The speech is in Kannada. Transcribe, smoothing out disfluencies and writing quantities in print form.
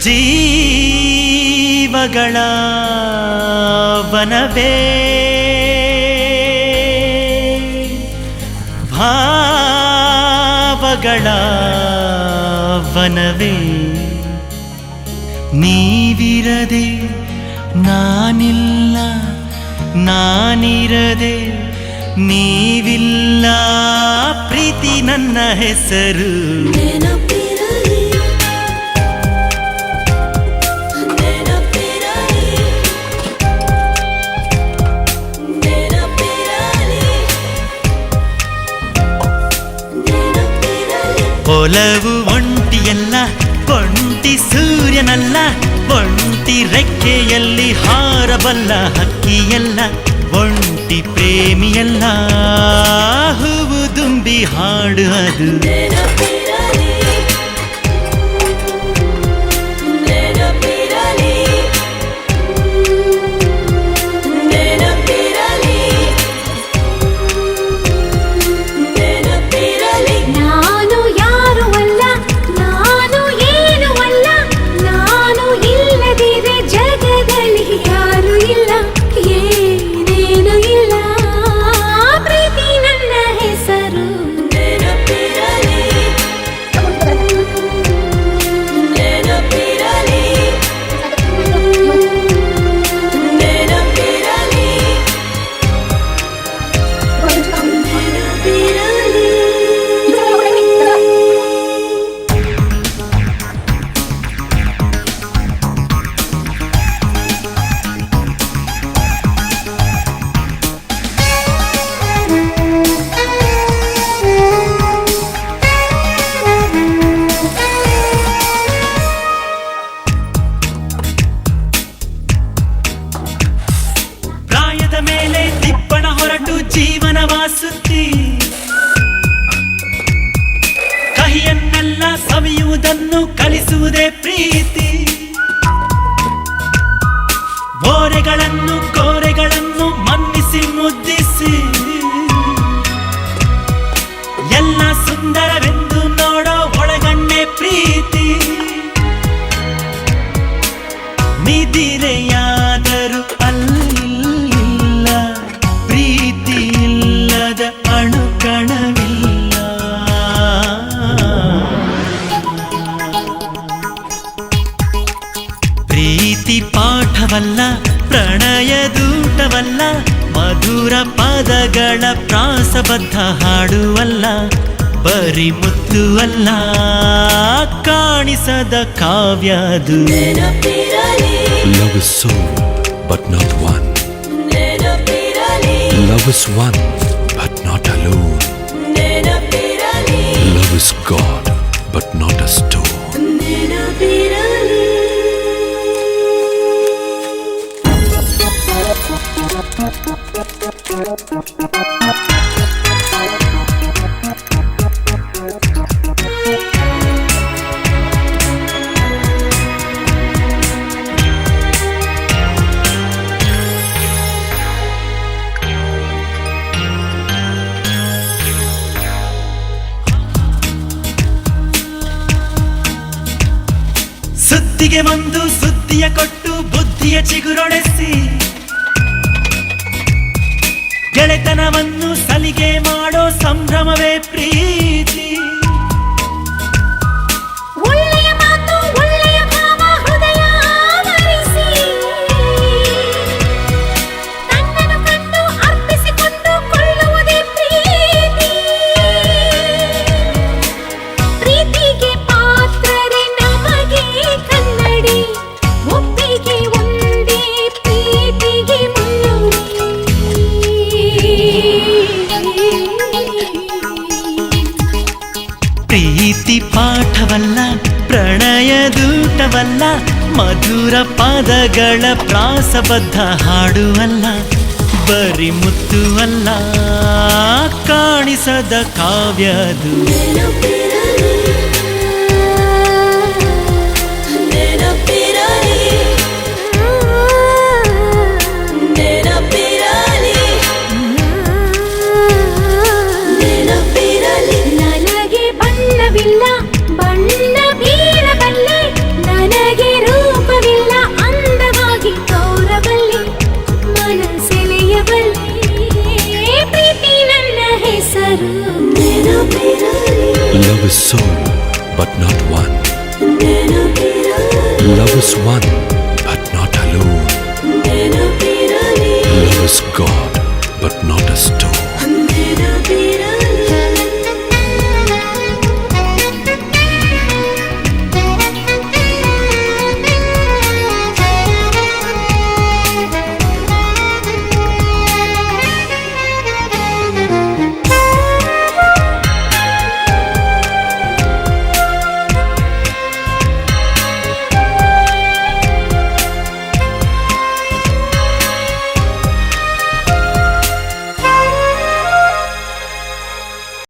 ಜೀವಗಳ ವನವೇ ಭಾವಗಳ ವನವೇ ನೀವಿರದೆ ನಾನಿಲ್ಲ ನಾನಿರದೆ ನೀವಿಲ್ಲ ಪ್ರೀತಿ ನನ್ನ ಹೆಸರು ಒಲವು ಒಂಟಿಯಲ್ಲ ಒಂಟಿ ಸೂರ್ಯನಲ್ಲ ಒಂಟಿ ರೆಕ್ಕೆಯಲ್ಲಿ ಹಾರಬಲ್ಲ ಹಕ್ಕಿಯಲ್ಲ ಒಂಟಿ ಪ್ರೇಮಿಯಲ್ಲ ಹೂವು ದುಂಬಿ ಹಾಡು ಅದು ಜೀವನವಾಸುತ್ತಿ ಕಹಿಯನ್ನೆಲ್ಲ ಸವಿಯುವುದನ್ನು ಕಲಿಸುವುದೇ ಪ್ರೀತಿ ಓರೆಗಳನ್ನು ಕೋರೆಗಳನ್ನು ಮನ್ನಿಸಿ ಮುದ್ದಿಸಿ ಎಲ್ಲ ಸುಂದರವೆಂದು ನೋಡೋ ಒಳಗಣ್ಣೆ ಪ್ರೀತಿ ನಿದಿರೆಯಾದರೂ ಅಲ್ಲಿಲ್ಲ ಪ್ರೀತಿ ಇಲ್ಲದ ಅಣುಕಣವಿಲ್ಲ ಪ್ರೀತಿ ಪಾಠವಲ್ಲ ಪ್ರಣಯದೂಟವಲ್ಲ ಮಧುರ ಪದಗಳ ಪ್ರಾಸಬದ್ಧ ಹಾಡುವಲ್ಲ ಬರಿ ಮುತ್ತು ಅಲ್ಲ ಕಾಣಿಸದ ಕಾವ್ಯದು Love is soul, but not one. Love is one, but not alone. Love is God, but not a stone. ಸುದ್ದಿಗೆ ಒಂದು ಸುದ್ದಿಯ ಕೊಟ್ಟು ಬುದ್ಧಿಯ ಚಿಗುರೊಡೆಸಿ ಗೆಳೆತನವನ್ನು ಸಲಿಗೆ ಮಾಡೋ ಸಂಭ್ರಮವೇ ಪ್ರೀತಿ ಒಳ್ಳೆಯ ಮಾತು ಒಳ್ಳೆಯ ಭಾವ ಹೃದಯ ಆವರಿಸಿ ತನ್ನನ್ನು ಕಂಡು ಅರ್ಪಿಸಿಕೊಂಡು ಕೊಳ್ಳುವುದೇ ಪ್ರೀತಿ ಪ್ರೀತಿಗೆ ಪಾತ್ರರೇ ನಮಗೆ ಕನ್ನಡಿ ಒಪ್ಪಿಗೆ ಒಂದೇ ಪ್ರೀತಿಗೆ ಪ್ರೀತಿ ಪಾಠವಲ್ಲ ಪ್ರಣಯದೂಟವಲ್ಲ ಮಧುರ ಪದಗಳ ಪ್ರಾಸಬದ್ಧ ಹಾಡುವಲ್ಲ ಬರಿ ಮುತ್ತು ಅಲ್ಲ ಕಾಣಿಸದ ಕಾವ್ಯದು ನನಗೆ ಬಣ್ಣವಿಲ್ಲ ಬಣ್ಣ ಬೀಳಬಲ್ಲೆ ನನಗೆ Love is soul, but not one. Love is one, but not alone. Love is God, but not a stone.